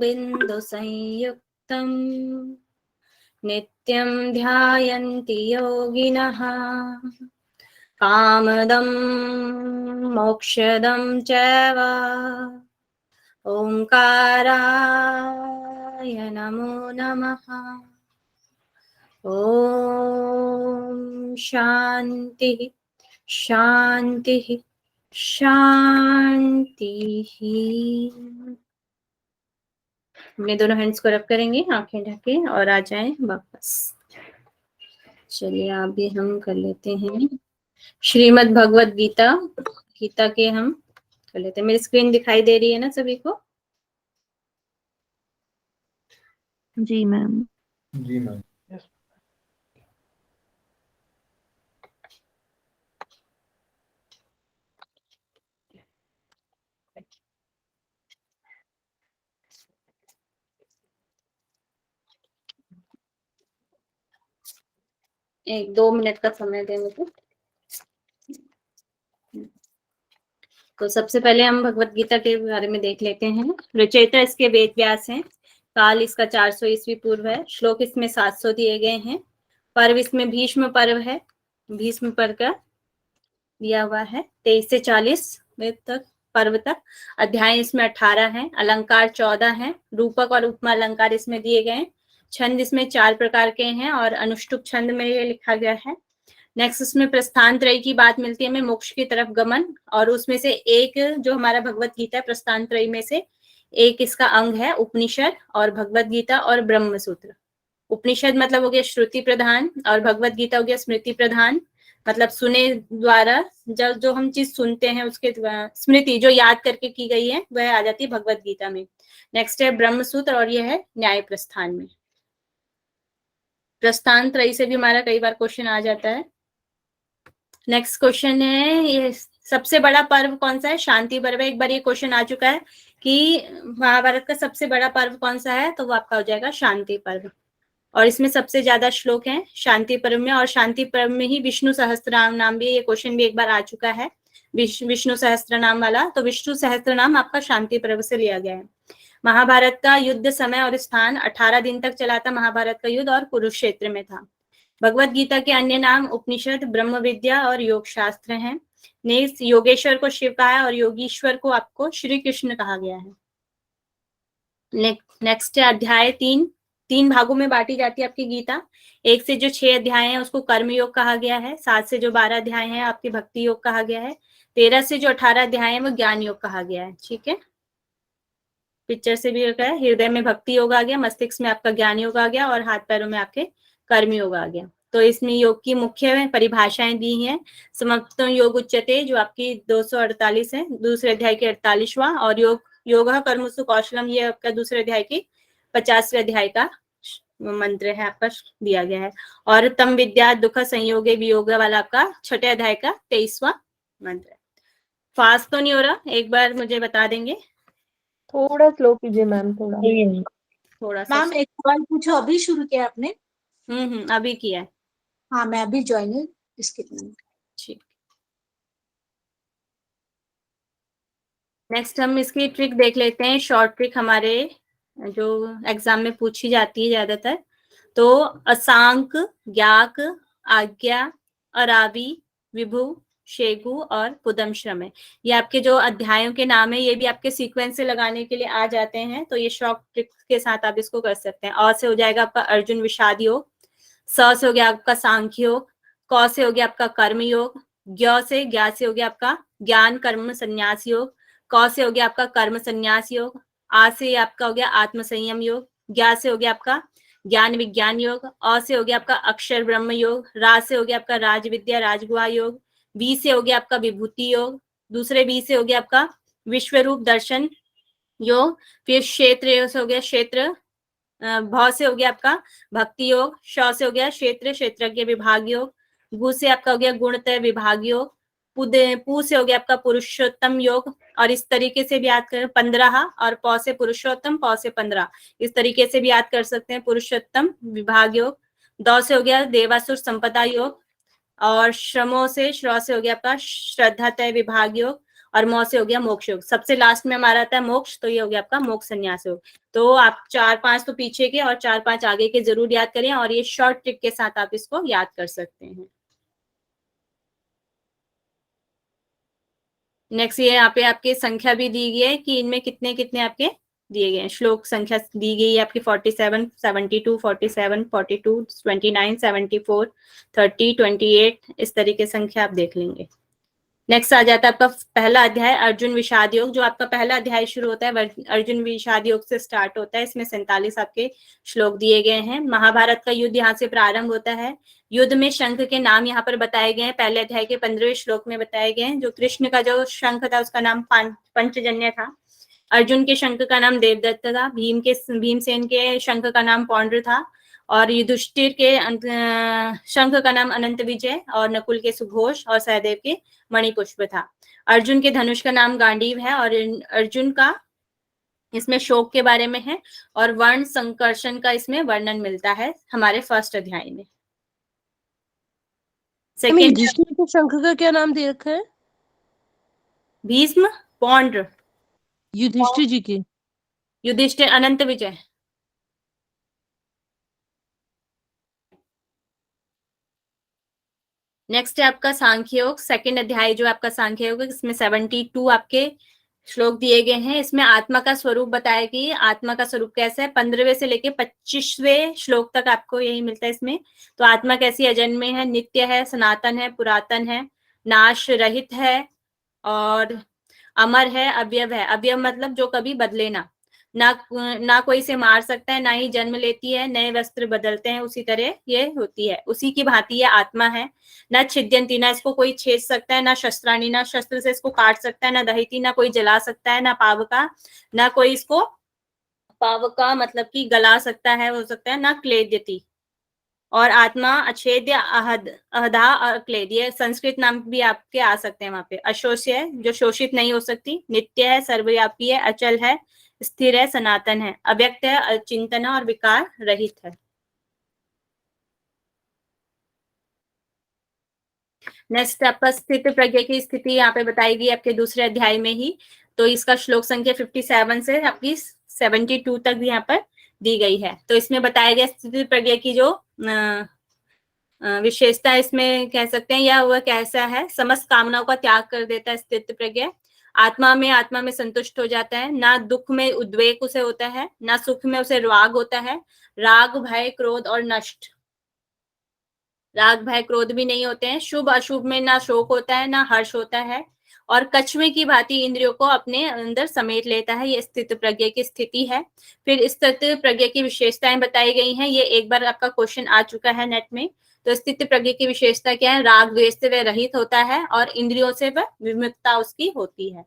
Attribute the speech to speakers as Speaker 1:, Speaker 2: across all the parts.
Speaker 1: बिंदु संयुक्तम नित्यं ध्यायन्ति योगिनः कामदं मोक्षदं चैव ओंकाराय नमो नमः। ओम शांति शांति शांति। अपने दोनों हैंड्स को रब करेंगे, आंखें ढके और आ जाएं वापस। चलिए आप भी हम कर लेते हैं श्रीमद् भगवद गीता के हम कर लेते हैं। मेरी स्क्रीन दिखाई दे रही है ना सभी को?
Speaker 2: जी मैम।
Speaker 3: जी मैम।
Speaker 1: एक 2 मिनट का समय दें मुझे। तो सबसे पहले हम भगवत गीता के बारे में देख लेते हैं। रचयिता इसके वेद व्यास हैं। काल इसका 400 ईस्वी पूर्व है। श्लोक इसमें 700 दिए गए हैं। पर्व इसमें भीष्म पर्व है। भीष्म पर्व का दिया हुआ है 23 से 40 तक पर्व तक। अध्याय इसमें 18 है। अलंकार 14 है। रूपक और उपमा अलंकार इसमें दिए गए। छंद इसमें 4 प्रकार के हैं और अनुष्टुप छंद में ये लिखा गया है। नेक्स्ट उसमें प्रस्थान त्रयी की बात मिलती है हमें, मोक्ष की तरफ गमन, और उसमें से एक जो हमारा भगवत गीता है प्रस्थान त्रयी में से एक इसका अंग है उपनिषद और भगवत गीता और ब्रह्म सूत्र। उपनिषद मतलब हो गया श्रुति प्रधान और भगवत गीता हो गया स्मृति प्रधान, मतलब सुने द्वारा जो हम चीज सुनते हैं उसके स्मृति जो याद करके की गई है वह आ जाती है भगवत गीता में। नेक्स्ट है ब्रह्म सूत्र और यह है न्याय प्रस्थान में। प्रस्थान त्रयी से भी हमारा कई बार क्वेश्चन आ जाता है। नेक्स्ट क्वेश्चन है ये सबसे बड़ा पर्व कौन सा है? शांति पर्व है। एक बार ये क्वेश्चन आ चुका है कि महाभारत का सबसे बड़ा पर्व कौन सा है, तो वो आपका हो जाएगा शांति पर्व। और इसमें सबसे ज्यादा श्लोक हैं शांति पर्व में, और शांति पर्व में ही विष्णु सहस्त्रनाम नाम भी, ये क्वेश्चन भी एक बार आ चुका है विष्णु सहस्त्र नाम वाला, तो विष्णु सहस्त्र नाम आपका शांति पर्व से लिया गया है। महाभारत का युद्ध समय और स्थान 18 दिन तक चला था महाभारत का युद्ध और कुरुक्षेत्र में था। भगवत गीता के अन्य नाम उपनिषद, ब्रह्म विद्या और योग शास्त्र हैं। नेक्स्ट योगेश्वर को शिव कहा है और योगीश्वर को आपको श्री कृष्ण कहा गया है। नेक्स्ट अध्याय 3 भागों में बांटी जाती है आपकी गीता। 1 से जो 6 अध्याय हैं उसको कर्म योग कहा गया है। 7 से जो 12 अध्याय हैं आपके भक्ति योग कहा गया है। 13 से जो 18 अध्याय है वो ज्ञान योग कहा गया है। ठीक है, पिक्चर से भी होता है। हृदय में भक्ति योग आ गया, मस्तिष्क में आपका ज्ञान योग आ गया और हाथ पैरों में आपके कर्म योग आ गया। तो इसमें योग की मुख्य परिभाषाएं दी हैं। समाप्तो योग उच्यते जो आपकी 248 है, दूसरे अध्याय के 48वां, और योग कर्मसु कौशलम ये आपका दूसरे अध्याय की 50वें अध्याय का मंत्र है आपका दिया गया है। और तम विद्या दुख संयोगे वियोग वाला आपका 6ठे अध्याय का 23वां मंत्र है। फास्ट तो नहीं हो रहा, एक बार मुझे बता देंगे?
Speaker 2: थोड़ा स्लो कीजिए मैम,
Speaker 1: थोड़ा सा।
Speaker 4: मैम एक सवाल पूछो, अभी शुरू किया आपने?
Speaker 1: अभी किया है।
Speaker 4: हाँ मैं अभी ज्वाइन हूँ इसके।
Speaker 1: ठीक, नेक्स्ट हम इसकी ट्रिक देख लेते हैं। शॉर्ट ट्रिक हमारे जो एग्जाम में पूछी जाती है ज्यादातर। तो असांक, ज्ञाक, आज्ञा, अरावी, विभु, शेगु और पुदम श्रम है। ये आपके जो अध्यायों के नाम है, ये भी आपके सीक्वेंस से लगाने के लिए आ जाते हैं। तो ये शॉर्ट ट्रिक के साथ आप इसको कर सकते हैं। अ से हो जाएगा आपका अर्जुन विषाद योग, स से हो गया आपका सांख्य योग, क से हो गया आपका कर्म योग, ज्ञ से हो गया आपका ज्ञान कर्म संन्यास योग, क से हो गया आपका कर्म संन्यास योग, आ से आपका हो गया आत्म संयम योग, ज्ञा से हो गया आपका ज्ञान विज्ञान योग, अ से हो गया आपका अक्षर ब्रह्म योग, रा से हो गया आपका राज विद्या राजगुहा योग, वी से हो गया आपका विभूति योग, दूसरे वी से हो गया आपका विश्व रूप दर्शन योग, फिर क्षेत्र से हो गया क्षेत्र, भ से हो गया आपका भक्ति योग, श से हो गया क्षेत्र क्षेत्रज्ञ विभाग योग, गु से आपका हो गया गुणतय विभाग योग, पू से हो गया आपका पुरुषोत्तम योग। और इस तरीके से भी याद करें 15, और प से पुरुषोत्तम, प से 15, इस तरीके से भी याद कर सकते हैं पुरुषोत्तम विभाग योग। द से हो गया देवासुर संपदा योग, और श्रमो से श्र से हो गया आपका श्रद्धातय विभाग योग, और मौ से हो गया मोक्ष योग। सबसे लास्ट में हमारा आता है मोक्ष, तो ये हो गया आपका मोक्ष संन्यास योग। तो आप 4-5 तो पीछे के और 4-5 आगे के जरूर याद करें, और ये शॉर्ट ट्रिक के साथ आप इसको याद कर सकते हैं। नेक्स्ट ये यहाँ पे आपकी संख्या भी दी गई है कि इनमें कितने कितने आपके दिए गए हैं। श्लोक संख्या दी गई है आपकी 47, 72, 47, 42, 29, 74, 30, 28, इस तरीके संख्या आप देख लेंगे। नेक्स्ट आ जाता है आपका पहला अध्याय अर्जुन विषाद योग। जो आपका पहला अध्याय शुरू होता है अर्जुन विषाद योग से स्टार्ट होता है। इसमें 47 आपके श्लोक दिए गए हैं। महाभारत का युद्ध यहाँ से प्रारंभ होता है। युद्ध में शंख के नाम यहाँ पर बताए गए हैं, पहले अध्याय के 15वें श्लोक में बताए गए हैं। जो कृष्ण का जो शंख था उसका नाम पंचजन्य था। अर्जुन के शंख का नाम देवदत्त था। भीमसेन के शंख का नाम पौंड्र था, और युधिष्ठिर के शंख का नाम अनंत विजय, और नकुल के सुघोष, और सहदेव के मणिपुष्प था। अर्जुन के धनुष का नाम गांडीव है, और अर्जुन का इसमें शोक के बारे में है, और वर्ण संकर्षण का इसमें वर्णन मिलता है हमारे फर्स्ट अध्याय में। सेकेंड,
Speaker 2: युधिष्ठिर के शंख का क्या नाम दे रखा है?
Speaker 1: भीष्म, पौंड्र।
Speaker 2: युधिष्ठिर जी के
Speaker 1: युधिष्ठिर अनंत विजय। नेक्स्ट है आपका सांख्य योग, सेकेंड अध्याय जो आपका सांख्य योग है, इसमें 72 आपके श्लोक दिए गए हैं। इसमें आत्मा का स्वरूप बताया कि आत्मा का स्वरूप कैसा है। 15वें से लेके 25वें श्लोक तक आपको यही मिलता है इसमें। तो आत्मा कैसी अजन्मे है, नित्य है, सनातन है, पुरातन है, नाश रहित है, और अमर है, अवयव है। अवयव मतलब जो कभी बदले ना कोई इसे मार सकता है, ना ही जन्म लेती है, नए वस्त्र बदलते हैं, उसी तरह ये होती है। उसी की भांति ये आत्मा है। न छिद्यंती, ना इसको कोई छेद सकता है, ना शस्त्राणी, ना शस्त्र से इसको काट सकता है, ना दहिती, ना कोई जला सकता है, ना पावका, ना कोई इसको पावका मतलब कि गला सकता है, हो सकता है, ना क्लेद्यति। और आत्मा अछेद्य, अहदा और क्लेद, ये संस्कृत नाम भी आपके आ सकते हैं वहां पे। अशोष्य है, जो शोषित नहीं हो सकती, नित्य है, सर्वव्यापी है, अचल है, स्थिर है, सनातन है, अव्यक्त है, अचिंतन और विकार रहित है। नेक्स्ट आपका स्थित प्रज्ञा की स्थिति यहाँ पे बताई गई आपके दूसरे अध्याय में ही। तो इसका श्लोक संख्या 57 से आपकी 72 तक भी यहाँ पर दी गई है। तो इसमें बताया गया स्थित प्रज्ञा की जो विशेषता इसमें कह सकते हैं, या वह कैसा है। समस्त कामनाओं का त्याग कर देता है स्थित प्रज्ञा। आत्मा में संतुष्ट हो जाता है। ना दुख में उद्वेग उसे होता है, ना सुख में उसे राग होता है। राग, भय, क्रोध और नष्ट, राग, भय, क्रोध भी नहीं होते हैं। शुभ अशुभ में ना शोक होता है, ना हर्ष होता है, और कछुए की भांति इंद्रियों को अपने अंदर समेट लेता है। ये स्थित प्रज्ञा की स्थिति है। फिर स्थित प्रज्ञा की विशेषताएं बताई गई हैं। ये एक बार आपका क्वेश्चन आ चुका है नेट में। तो स्थित प्रज्ञा की विशेषता क्या है? राग द्वेष से वह रहित होता है, और इंद्रियों से वह विमुक्ता उसकी होती है।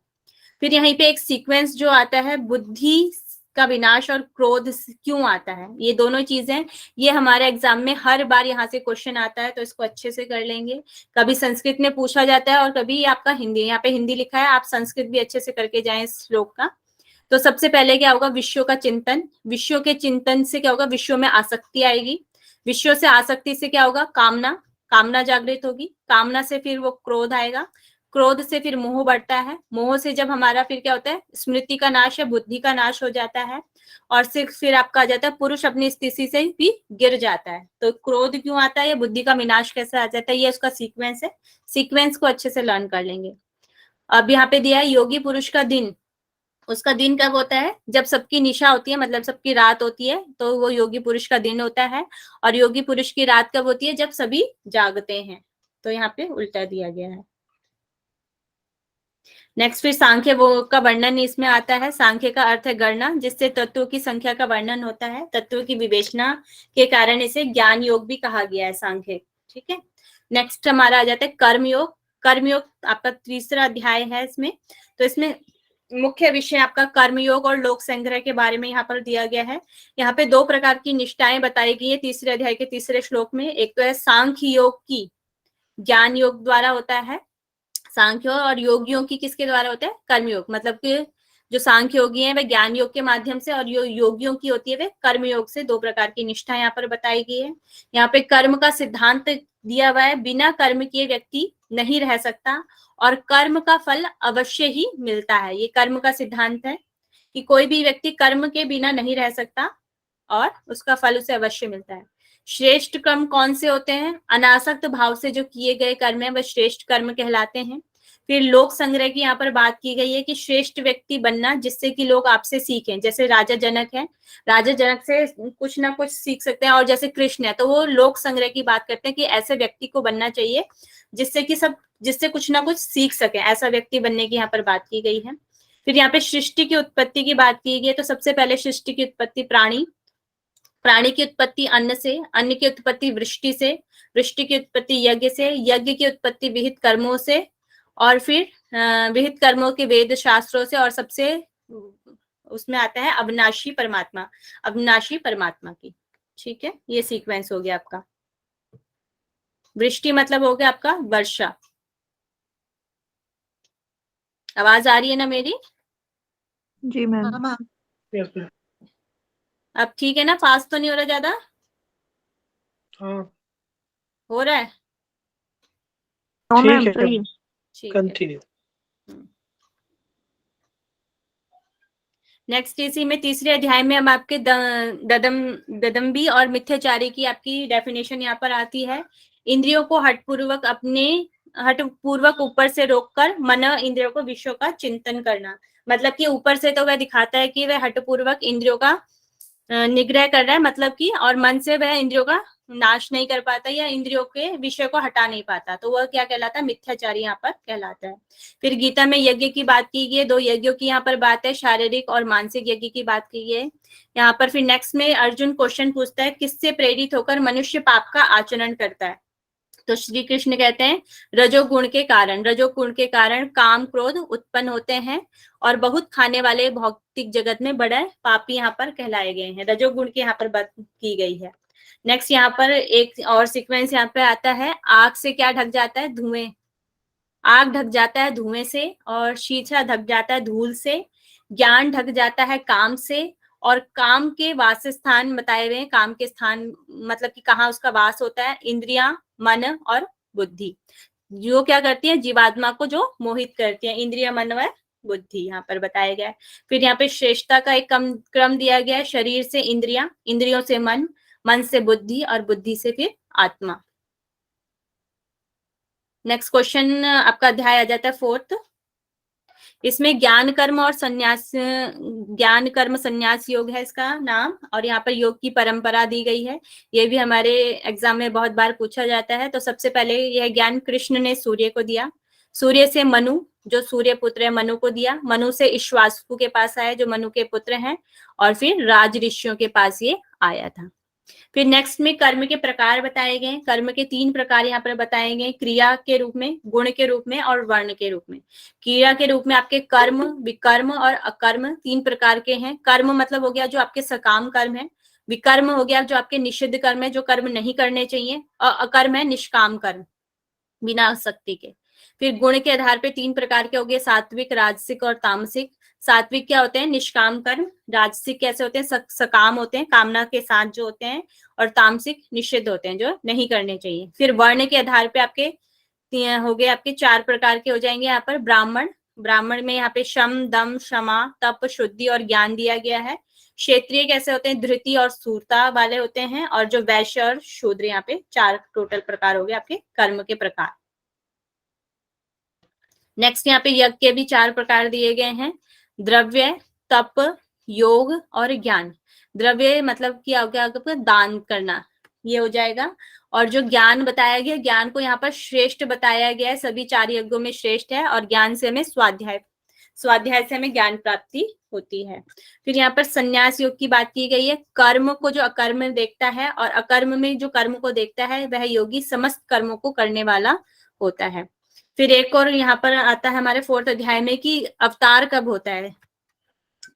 Speaker 1: फिर यहीं पे एक सीक्वेंस जो आता है, बुद्धि का विनाश और क्रोध क्यों आता है, ये दोनों चीजें, ये हमारे एग्जाम में हर बार यहाँ से क्वेश्चन आता है, तो इसको अच्छे से कर लेंगे। कभी संस्कृत में पूछा जाता है और कभी आपका हिंदी। यहाँ पे हिंदी लिखा है, आप संस्कृत भी अच्छे से करके जाएं इस श्लोक का। तो सबसे पहले क्या होगा? विश्व का चिंतन। विश्व के चिंतन से क्या होगा? विश्व में आसक्ति आएगी। विश्व से आसक्ति से क्या होगा? कामना जागृत होगी। कामना से फिर वो क्रोध आएगा। क्रोध से फिर मोह बढ़ता है। मोह से जब हमारा फिर क्या होता है? स्मृति का नाश या बुद्धि का नाश हो जाता है। और फिर आपका आ जाता है पुरुष अपनी स्थिति से भी गिर जाता है। तो क्रोध क्यों आता है या बुद्धि का विनाश कैसे आ जाता है, ये उसका सीक्वेंस है। सीक्वेंस को अच्छे से लर्न कर लेंगे। अब यहाँ पे दिया है योगी पुरुष का दिन। उसका दिन कब होता है? जब सबकी निशा होती है, मतलब सबकी रात होती है, तो वो योगी पुरुष का दिन होता है। और योगी पुरुष की रात कब होती है? जब सभी जागते हैं। तो यहाँ पे उल्टा दिया गया है। नेक्स्ट फिर सांख्य वो का वर्णन इसमें आता है। सांख्य का अर्थ है गणना, जिससे तत्वों की संख्या का वर्णन होता है। तत्वों की विवेचना के कारण इसे ज्ञान योग भी कहा गया है, सांख्य। ठीक है। नेक्स्ट हमारा आ जाता है कर्मयोग। कर्मयोग आपका तीसरा अध्याय है इसमें। तो इसमें मुख्य विषय आपका कर्मयोग और लोक संग्रह के बारे में यहाँ पर दिया गया है। यहाँ पे 2 प्रकार की निष्ठाएं बताई गई है तीसरे अध्याय के तीसरे श्लोक में। एक तो है सांख्य योग की ज्ञान योग द्वारा होता है सांख्य, और योगियों की किसके द्वारा होता है? कर्मयोग। मतलब कि जो सांख्य योगी हैं वह ज्ञान योग के माध्यम से, और जो योगियों की होती है वे कर्म योग से। 2 प्रकार की निष्ठा यहाँ पर बताई गई है। यहाँ पे कर्म का सिद्धांत दिया हुआ है, बिना कर्म किए व्यक्ति नहीं रह सकता और कर्म का फल अवश्य ही मिलता है। ये कर्म का सिद्धांत है कि कोई भी व्यक्ति कर्म के बिना नहीं रह सकता और उसका फल उसे अवश्य मिलता है। श्रेष्ठ कर्म कौन से होते हैं? अनासक्त भाव से जो किए गए कर्म है वह श्रेष्ठ कर्म कहलाते हैं। फिर लोक संग्रह की यहाँ पर बात की गई है कि श्रेष्ठ व्यक्ति बनना जिससे कि लोग आपसे सीखें। जैसे राजा जनक है, राजा जनक से कुछ ना कुछ सीख सकते हैं, और जैसे कृष्ण है तो वो लोक संग्रह की बात करते हैं कि ऐसे व्यक्ति को बनना चाहिए जिससे कुछ ना कुछ सीख सके, ऐसा व्यक्ति बनने की यहाँ पर बात की गई है। फिर यहाँ पे सृष्टि की उत्पत्ति की बात की गई है, तो सबसे पहले सृष्टि की उत्पत्ति प्राणी की उत्पत्ति अन्न से, अन्न की उत्पत्ति वृष्टि से, वृष्टि की उत्पत्ति यज्ञ से, यज्ञ की उत्पत्ति विहित कर्मों से, और फिर विहित कर्मों के वेद शास्त्रों से, और सबसे उसमें आता है अविनाशी परमात्मा की। ठीक है, ये सीक्वेंस हो गया आपका। वृष्टि मतलब हो गया आपका वर्षा। आवाज आ रही है ना मेरी?
Speaker 2: जी मैम।
Speaker 4: हाँ मैम।
Speaker 3: Yes ma'am.
Speaker 1: अब ठीक है ना? फास्ट तो नहीं हो रहा ज्यादा?
Speaker 3: हाँ
Speaker 1: हो रहा है?
Speaker 3: ठीक है,
Speaker 2: सही है।
Speaker 1: ठीक है।
Speaker 3: कंटिन्यू।
Speaker 1: नेक्स्ट इसी में तीसरे अध्याय में हम आपके ददम्बी और मिथ्याचारी की आपकी डेफिनेशन यहाँ पर आती है। इंद्रियों को हठपूर्वक ऊपर से रोककर मन इंद्रियों को विषयों का चिंतन करना। मतलब कि ऊपर से तो वह दिखाता है कि वह हठपूर्वक इंद्रियों का निग्रह कर रहा है, मतलब कि, और मन से वह इंद्रियों का नाश नहीं कर पाता या इंद्रियों के विषय को हटा नहीं पाता, तो वह क्या कहलाता है? मिथ्याचारी यहाँ पर कहलाता है। फिर गीता में यज्ञ की बात की गई है, 2 यज्ञों की यहाँ पर बात है, शारीरिक और मानसिक यज्ञ की बात की है यहाँ पर। फिर नेक्स्ट में अर्जुन क्वेश्चन पूछता है, किससे प्रेरित होकर मनुष्य पाप का आचरण करता है? तो श्री कृष्ण कहते हैं रजोगुण के कारण काम क्रोध उत्पन्न होते हैं और बहुत खाने वाले भौतिक जगत में बड़े पापी यहाँ पर कहलाए गए हैं। रजोगुण की यहाँ पर बात की गई है। नेक्स्ट यहाँ पर एक और सीक्वेंस यहाँ पे आता है, आग से क्या ढक जाता है? धुएं। आग ढक जाता है धुएं से, और शीशा ढक जाता है धूल से, ज्ञान ढक जाता है काम से, और काम के वासस्थान बताए हुए हैं। काम के स्थान मतलब कि कहाँ उसका वास होता है? इंद्रियां, मन और बुद्धि, जो क्या करती है? जीवात्मा को जो मोहित करती है, इंद्रिया, मन व बुद्धि यहाँ पर बताया गया है। फिर यहाँ पे श्रेष्ठता का एक क्रम दिया गया है, शरीर से इंद्रियां, इंद्रियों से मन, मन से बुद्धि और बुद्धि से फिर आत्मा। नेक्स्ट क्वेश्चन आपका अध्याय आ जाता है 4th। इसमें ज्ञान कर्म संन्यास योग है इसका नाम, और यहाँ पर योग की परंपरा दी गई है। ये भी हमारे एग्जाम में बहुत बार पूछा जाता है। तो सबसे पहले यह ज्ञान कृष्ण ने सूर्य को दिया, सूर्य से मनु, जो सूर्य पुत्र है, मनु को दिया, मनु से इक्ष्वाकु के पास आया जो मनु के पुत्र हैं, और फिर राज ऋषियों के पास ये आया था। फिर नेक्स्ट में कर्म के प्रकार बताए गए। कर्म के 3 प्रकार यहाँ पर बताए गए, क्रिया के रूप में, गुण के रूप में और वर्ण के रूप में। क्रिया के रूप में आपके कर्म, विकर्म और अकर्म 3 प्रकार के हैं। कर्म मतलब हो गया जो आपके सकाम कर्म है, विकर्म हो गया जो आपके निषिद्ध कर्म है, जो कर्म नहीं करने चाहिए, और अकर्म है निष्काम कर्म, बिना आसक्ति के। फिर गुण के आधार पे 3 प्रकार के हो गए, सात्विक, राजसिक और तामसिक। सात्विक क्या होते हैं? निष्काम कर्म। राजसिक कैसे होते हैं? सकाम होते हैं, कामना के साथ जो होते हैं। और तामसिक निषिद्ध होते हैं, जो नहीं करने चाहिए। फिर वर्ण के आधार पे आपके हो गए, आपके 4 प्रकार के हो जाएंगे यहाँ पर। ब्राह्मण में यहाँ पे शम, दम, क्षमा, तप, शुद्धि और ज्ञान दिया गया है। क्षेत्रीय कैसे होते हैं? धृति और स्थूलता वाले होते हैं। और जो वैश्य और शूद्र, यहाँ पे 4 टोटल प्रकार हो गए आपके कर्म के प्रकार। नेक्स्ट यहाँ पे यज्ञ के भी 4 प्रकार दिए गए हैं, द्रव्य, तप, योग और ज्ञान। द्रव्य मतलब कि आपका दान करना, ये हो जाएगा। और जो ज्ञान बताया गया, ज्ञान को यहाँ पर श्रेष्ठ बताया गया है, सभी 4 यज्ञों में श्रेष्ठ है। और ज्ञान से हमें स्वाध्याय से हमें ज्ञान प्राप्ति होती है। फिर यहाँ पर संन्यास योग की बात की गई है। कर्म को जो अकर्म में देखता है और अकर्म में जो कर्म को देखता है, वह योगी समस्त कर्मों को करने वाला होता है। फिर एक और यहाँ पर आता है हमारे 4th अध्याय में कि अवतार कब होता है।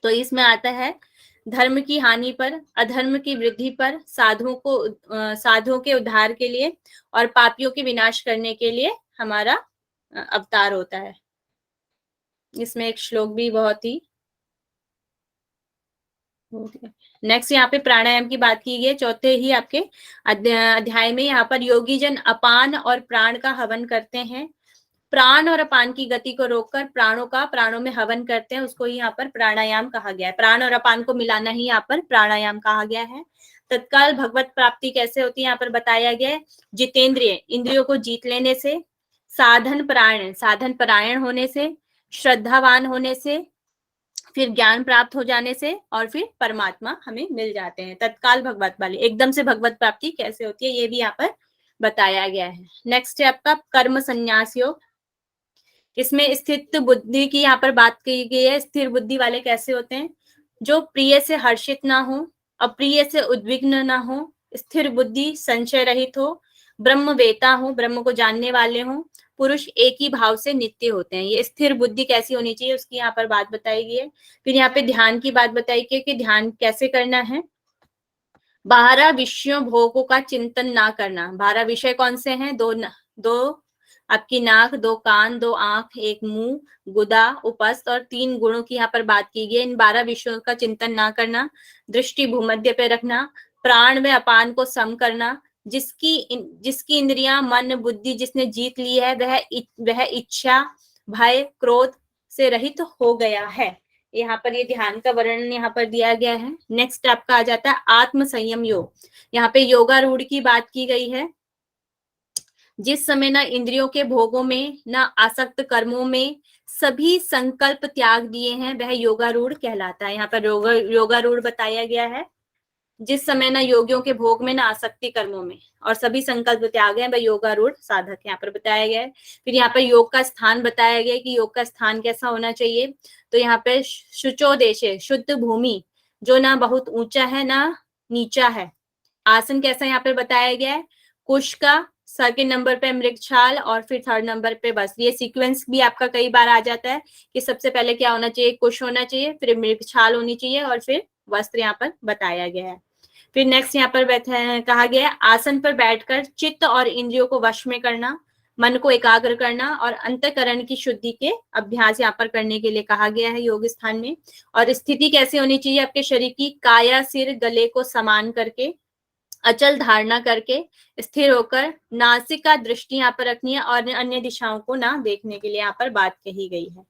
Speaker 1: तो इसमें आता है धर्म की हानि पर, अधर्म की वृद्धि पर, साधुओं के उद्धार के लिए और पापियों के विनाश करने के लिए हमारा अवतार होता है। इसमें एक श्लोक भी बहुत ही नेक्स्ट यहाँ पे प्राणायाम की बात की गई है। चौथे ही आपके अध्याय में यहाँ पर योगी जन अपान और प्राण का हवन करते हैं। प्राण और अपान की गति को रोककर प्राणों में हवन करते हैं, उसको यहाँ पर प्राणायाम कहा गया है। प्राण और अपान को मिलाना ही यहाँ पर प्राणायाम कहा गया है। तत्काल भगवत प्राप्ति कैसे होती है यहाँ पर बताया गया है। जितेंद्रिय, इंद्रियों को जीत लेने से, साधन परायण होने से, श्रद्धावान होने से, फिर ज्ञान प्राप्त हो जाने से, और फिर परमात्मा हमें मिल जाते हैं। तत्काल भगवत वाली एकदम से भगवत प्राप्ति कैसे होती है ये भी यहाँ पर बताया गया है। नेक्स्ट है आपका कर्म संन्यास योग। इसमें स्थित बुद्धि की यहाँ पर बात की गई है। स्थिर बुद्धि वाले कैसे होते हैं? जो प्रिय से हर्षित ना हो, अप्रिय से उद्विग्न ना हो, स्थिर बुद्धि, संशय रहित हो, ब्रह्मवेता हो, ब्रह्म को जानने वाले हो, पुरुष एक ही भाव से नित्य होते हैं। ये स्थिर बुद्धि कैसी होनी चाहिए उसकी यहाँ पर बात बताई गई है। फिर यहाँ पे ध्यान की बात बताई गई कि ध्यान कैसे करना है। 12 विषयों भोगों का चिंतन ना करना। 12 विषय कौन से हैं? दो आपकी नाक, 2 कान, 2 आंख, 1 मुंह, गुदा, उपस्थ और 3 गुणों की यहाँ पर बात की गई। इन 12 विषयों का चिंतन ना करना, दृष्टि भूमध्य पे रखना, प्राण में अपान को सम करना, जिसकी इंद्रियां, मन, बुद्धि जिसने जीत ली है वह इच्छा, भय, क्रोध से रहित हो गया है। यहाँ पर ये ध्यान का वर्णन यहाँ पर दिया गया है। नेक्स्ट आपका आ जाता है आत्म संयम योग। यहाँ पे योगारूढ़ की बात की गई है। जिस समय ना इंद्रियों के भोगों में, ना आसक्त कर्मों में, सभी संकल्प त्याग दिए हैं, वह योगारूढ़ कहलाता है। यहाँ पर योगारूढ़ बताया गया है। जिस समय ना योगियों के भोग में, ना आसक्ति कर्मों में, और सभी संकल्प त्याग हैं, वह योगारूढ़ साधक यहाँ पर बताया गया है। फिर यहाँ पर योग का स्थान बताया गया है कि योग का स्थान कैसा होना चाहिए। तो यहाँ पे शुचोदेशे, शुद्ध भूमि, जो ना बहुत ऊंचा है ना नीचा है। आसन कैसा यहाँ पर बताया गया है। कुश का, सेकंड नंबर पे मृगछाल, और फिर थर्ड नंबर पे वस्त्र। ये सीक्वेंस भी आपका कई बार आ जाता है कि सबसे पहले क्या होना चाहिए, कुश होना चाहिए, फिर मृगछाल होनी चाहिए, और फिर वस्त्र यहाँ पर बताया गया है। फिर नेक्स्ट यहाँ पर कहा गया है आसन पर बैठकर चित्त और इंद्रियों को वश में करना, मन को एकाग्र करना और अंतःकरण की शुद्धि के अभ्यास यहाँ पर करने के लिए कहा गया है योग स्थान में। और स्थिति कैसे होनी चाहिए आपके शरीर की, काया सिर गले को समान करके, अचल धारणा करके, स्थिर होकर, नासिका दृष्टि यहाँ पर रखनी है और अन्य दिशाओं को ना देखने के लिए यहाँ पर बात कही गई है।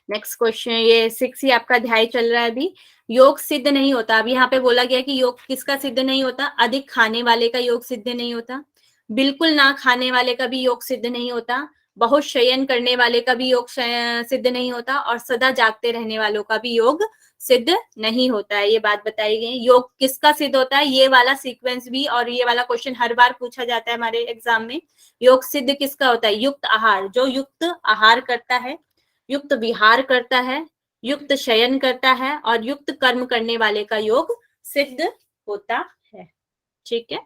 Speaker 1: नेक्स्ट क्वेश्चन, ये 6 ही आपका अध्याय चल रहा है अभी। योग सिद्ध नहीं होता। अभी यहाँ पे बोला गया कि योग किसका सिद्ध नहीं होता? अधिक खाने वाले का योग सिद्ध नहीं होता, बिल्कुल ना खाने वाले का भी योग सिद्ध नहीं होता, बहुत शयन करने वाले का भी योग सिद्ध नहीं होता, और सदा जागते रहने वालों का भी योग सिद्ध नहीं होता है। ये बात बताई गई। योग किसका सिद्ध होता है, ये वाला सीक्वेंस भी, और ये वाला क्वेश्चन हर बार पूछा जाता है हमारे एग्जाम में। योग सिद्ध किसका होता है? युक्त आहार, जो युक्त आहार करता है, युक्त विहार करता है, युक्त शयन करता है, और युक्त कर्म करने वाले का योग सिद्ध होता है। ठीक है।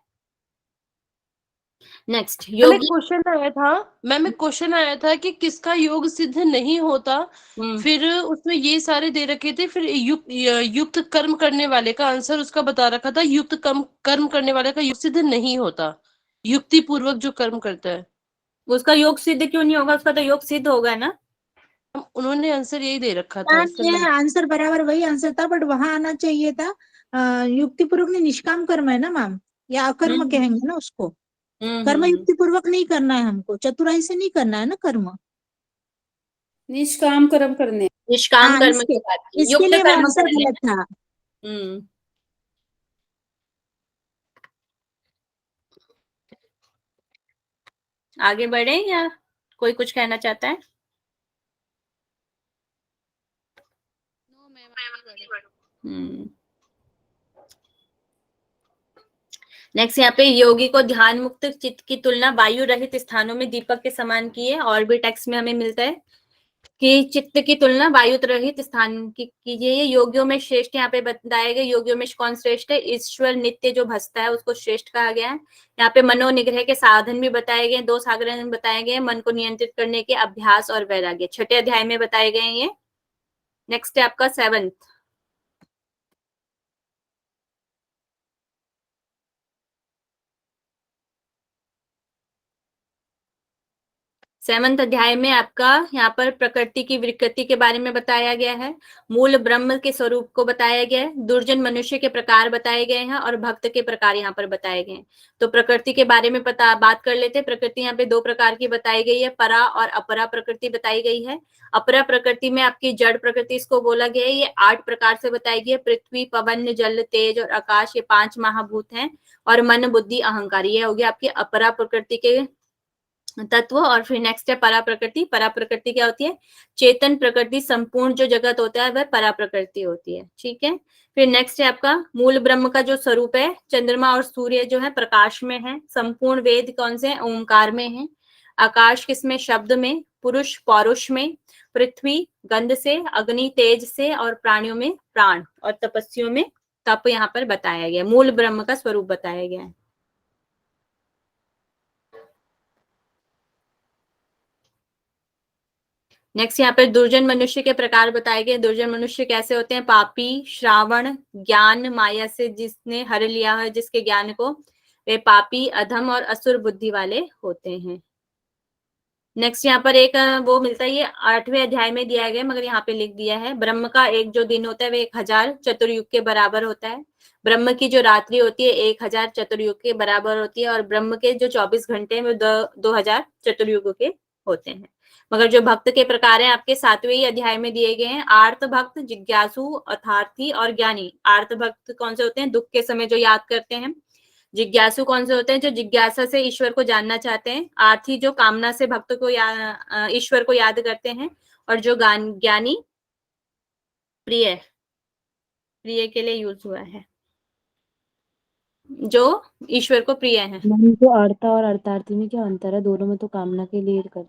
Speaker 1: नेक्स्ट योगी।
Speaker 2: मैम एक क्वेश्चन आया था कि किसका योग सिद्ध नहीं होता, फिर उसमें ये सारे दे रखे थे, फिर युक्त कर्म करने वाले का आंसर उसका बता रखा था, युक्त कर्म करने वाले का योग सिद्ध नहीं होता, युक्ति पूर्वक जो कर्म करता है।
Speaker 1: उसका योग सिद्ध क्यों नहीं होगा? उसका तो योग सिद्ध होगा ना।
Speaker 2: उन्होंने आंसर यही दे रखा था।
Speaker 4: ये आंसर बराबर वही आंसर था, बट वहां आना चाहिए था युक्ति पूर्वक नहीं, निष्काम कर्म है ना मैम, या अकर्म कहेंगे ना उसको। कर्म युक्ति पूर्वक नहीं करना है हमको, चतुराई से नहीं करना है ना कर्म,
Speaker 5: निष्काम कर्म करने,
Speaker 1: निष्काम कर्म की बात की,
Speaker 4: इसके
Speaker 1: युक्त
Speaker 4: लिए वो
Speaker 1: कर्म
Speaker 4: आंसर
Speaker 1: करने।
Speaker 4: गलत था।
Speaker 1: आगे बढ़े या कोई कुछ कहना चाहता है? नेक्स्ट यहाँ पे योगी को ध्यान मुक्त चित्त की तुलना वायु रहित स्थानों में दीपक के समान की है। और भी टेक्स्ट में हमें मिलता है कि चित्त की तुलना वायु रहित स्थान की कीजिए। ये योगियों में श्रेष्ठ यहाँ पे बताया गया। योगियों में कौन श्रेष्ठ है? ईश्वर नित्य जो भसता है उसको श्रेष्ठ कहा गया है। यहाँ पे मनोनिग्रह के साधन भी बताए गए, 2 साधन बताए गए, मन को नियंत्रित करने के, अभ्यास और वैराग्य। 6ठे अध्याय में बताए गए ये। नेक्स्ट है आपका 7th। 7वें अध्याय में आपका यहाँ पर प्रकृति की विकृति के बारे में बताया गया है, मूल ब्रह्म के स्वरूप को बताया गया है, दुर्जन मनुष्य के प्रकार बताए गए हैं और भक्त के प्रकार यहाँ पर बताए गए हैं। तो प्रकृति के बारे में बात कर लेते हैं। प्रकृति यहाँ पे 2 प्रकार की बताई गई है, परा और अपरा प्रकृति बताई गई है। अपरा प्रकृति में आपकी जड़ प्रकृति इसको बोला गया है, ये 8 प्रकार से बताई गई है। पृथ्वी, पवन, जल, तेज और आकाश, ये 5 महाभूत हैं, और मन, बुद्धि, अहंकार, ये हो गया आपकी अपरा प्रकृति के तत्व। और फिर नेक्स्ट है परा प्रकृति। परा प्रकृति क्या होती है? चेतन प्रकृति, संपूर्ण जो जगत होता है वह परा प्रकृति होती है। ठीक है। फिर नेक्स्ट है आपका मूल ब्रह्म का जो स्वरूप है, चंद्रमा और सूर्य जो है प्रकाश में है। संपूर्ण वेद कौन से हैं? ओंकार में है। आकाश किसमें? शब्द में। पुरुष पौरुष में। पृथ्वी गंध से, अग्नि तेज से, और प्राणियों में प्राण, और तपस्वियों में तप यहाँ पर बताया गया। मूल ब्रह्म का स्वरूप बताया गया है। नेक्स्ट यहाँ पर दुर्जन मनुष्य के प्रकार बताए गए। दुर्जन मनुष्य कैसे होते हैं? पापी, श्रावण, ज्ञान माया से जिसने हर लिया है जिसके ज्ञान को, वे पापी, अधम और असुर बुद्धि वाले होते हैं। नेक्स्ट यहाँ पर एक वो मिलता है, ये 8वें अध्याय में दिया गया मगर यहाँ पे लिख दिया है। ब्रह्म का एक जो दिन होता है वह 1000 चतुर्युग के बराबर होता है। ब्रह्म की जो रात्रि होती है 1000 चतुर्युग के बराबर होती है, और ब्रह्म के जो 24 घंटे हैं वो 2000 चतुर्युग के होते हैं। मगर जो भक्त के प्रकार हैं आपके 7वें अध्याय में दिए गए हैं। आर्त भक्त, जिज्ञासु, अर्थार्थी और ज्ञानी। आर्त भक्त कौन से होते हैं? दुख के समय जो याद करते हैं। जिज्ञासु कौन से होते हैं? जो जिज्ञासा से ईश्वर को जानना चाहते हैं। आर्थी जो कामना से भक्त को ईश्वर को याद करते हैं। और जो ज्ञानी, प्रिय, प्रिय के लिए यूज हुआ है, जो ईश्वर को प्रिय है।
Speaker 5: तो अर्था और अर्थार्थी में क्या अंतर है? दोनों में तो कामना के लिए कर,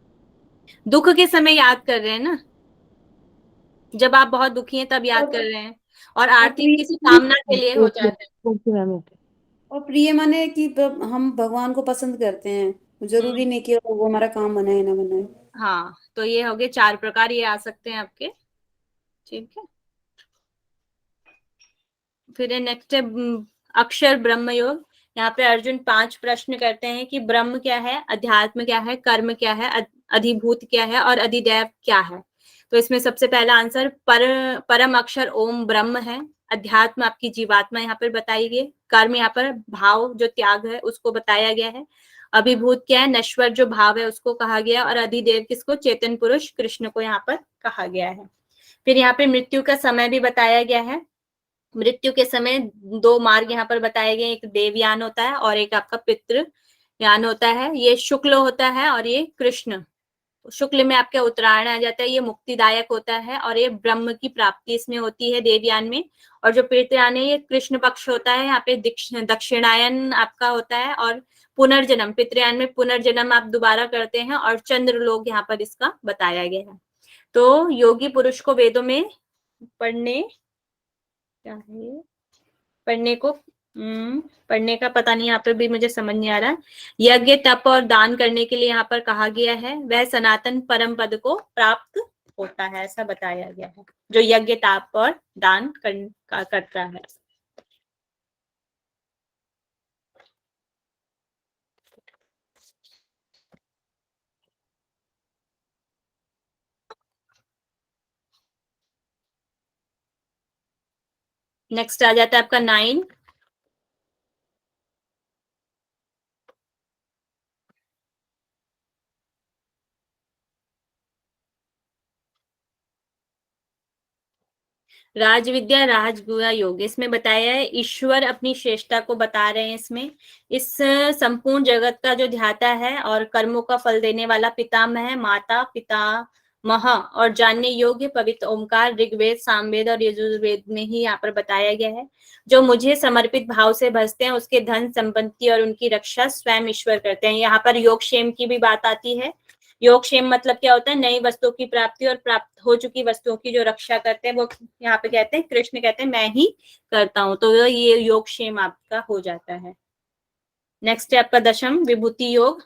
Speaker 1: दुख के समय याद कर रहे हैं ना, जब आप बहुत दुखी हैं तब याद कर रहे हैं, और आरती किसी कामना के लिए हो जाता है।
Speaker 5: Okay ma'am, okay.
Speaker 6: और प्रिय माने कि हम भगवान को पसंद करते हैं, जरूरी नहीं कि वो हमारा काम बनाए ना बनाए।
Speaker 1: हाँ, तो ये हो गए 4 प्रकार, ये आ सकते हैं आपके। ठीक है। फिर नेक्स्ट है अक्षर ब्रह्म योग। यहाँ पे अर्जुन 5 प्रश्न करते हैं कि ब्रह्म क्या है, अध्यात्म क्या है, कर्म क्या है, अधिभूत क्या है और अधिदैव क्या है। तो इसमें सबसे पहला आंसर परम अक्षर ओम ब्रह्म है। अध्यात्म आपकी जीवात्मा यहाँ पर बताई गई। कर्म यहाँ पर भाव जो त्याग है उसको बताया गया है। अभिभूत क्या है? नश्वर जो भाव है उसको कहा गया। और अधिदेव किसको? चेतन पुरुष कृष्ण को यहाँ पर कहा गया है। फिर यहाँ पे मृत्यु का समय भी बताया गया है। मृत्यु के समय 2 मार्ग यहाँ पर बताए गए, एक देवयान होता है और एक आपका पितृयान होता है। ये शुक्ल होता है और ये कृष्ण। शुक्ल में आपका उत्तरायण आ जाता है, ये मुक्तिदायक होता है और ये ब्रह्म की प्राप्ति इसमें होती है देवयान में। और जो पितृयान है ये कृष्ण पक्ष होता है, यहाँ पे दक्षिणायन आपका होता है। और पुनर्जन्म, पितृयान में पुनर्जन्म आप दोबारा करते हैं, और चंद्र लोग यहाँ पर इसका बताया गया है। तो योगी पुरुष को वेदों में पढ़ने को पढ़ने का पता नहीं, यहाँ पर भी मुझे समझ नहीं आ रहा। यज्ञ तप और दान करने के लिए यहाँ पर कहा गया है, वह सनातन परम पद को प्राप्त होता है, ऐसा बताया गया है, जो यज्ञ तप और दान करता है। नेक्स्ट आ जाता है आपका 9। राज विद्या राजगुहा योग। इसमें बताया है ईश्वर अपनी श्रेष्ठता को बता रहे हैं इसमें। इस संपूर्ण जगत का जो ध्याता है और कर्मों का फल देने वाला पितामह है, माता पितामह और जानने योग्य पवित्र ओमकार ऋग्वेद, सामवेद और यजुर्वेद में ही यहाँ पर बताया गया है। जो मुझे समर्पित भाव से भजते हैं उसके धन संपत्ति और उनकी रक्षा स्वयं ईश्वर करते हैं। यहाँ पर योगक्षेम की भी बात आती है। योगक्षेम मतलब क्या होता है? नई वस्तुओं की प्राप्ति और प्राप्त हो चुकी वस्तुओं की जो रक्षा करते हैं वो यहाँ पे कहते हैं, कृष्ण कहते हैं मैं ही करता हूं। तो ये योगक्षेम आपका हो जाता है। नेक्स्ट है आपका 10वां विभूति योग।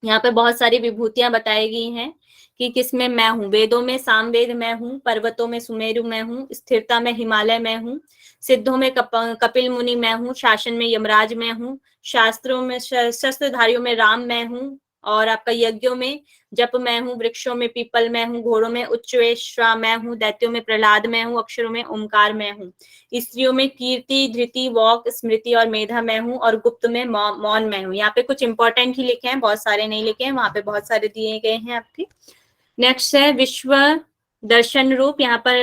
Speaker 1: यहाँ पे बहुत सारी विभूतियां बताई गई हैं कि किसमें मैं हूँ। वेदों में सामवेद मैं हूँ, पर्वतों में सुमेरु मैं हूँ, स्थिरता में हिमालय मैं हूँ, सिद्धों में कपिल मुनि मैं हूँ, शासन में यमराज मैं हूँ, शास्त्रों में शस्त्रधारियों में राम मैं हूँ, और आपका यज्ञों में जप मैं हूँ, वृक्षों में पीपल मैं हूँ, घोड़ों में उच्चश्वा मैं हूँ, दैत्यों में प्रहलाद मैं हूँ, अक्षरों में ओमकार मैं हूँ, स्त्रियों में कीर्ति, धृति, वॉक, स्मृति और मेधा मैं हूँ, और गुप्त में मौन मैं हूँ। यहाँ पे कुछ इंपॉर्टेंट ही लिखे हैं, बहुत सारे नहीं लिखे हैं, वहां पे बहुत सारे दिए गए हैं आपके। नेक्स्ट है विश्व दर्शन रूप। यहाँ पर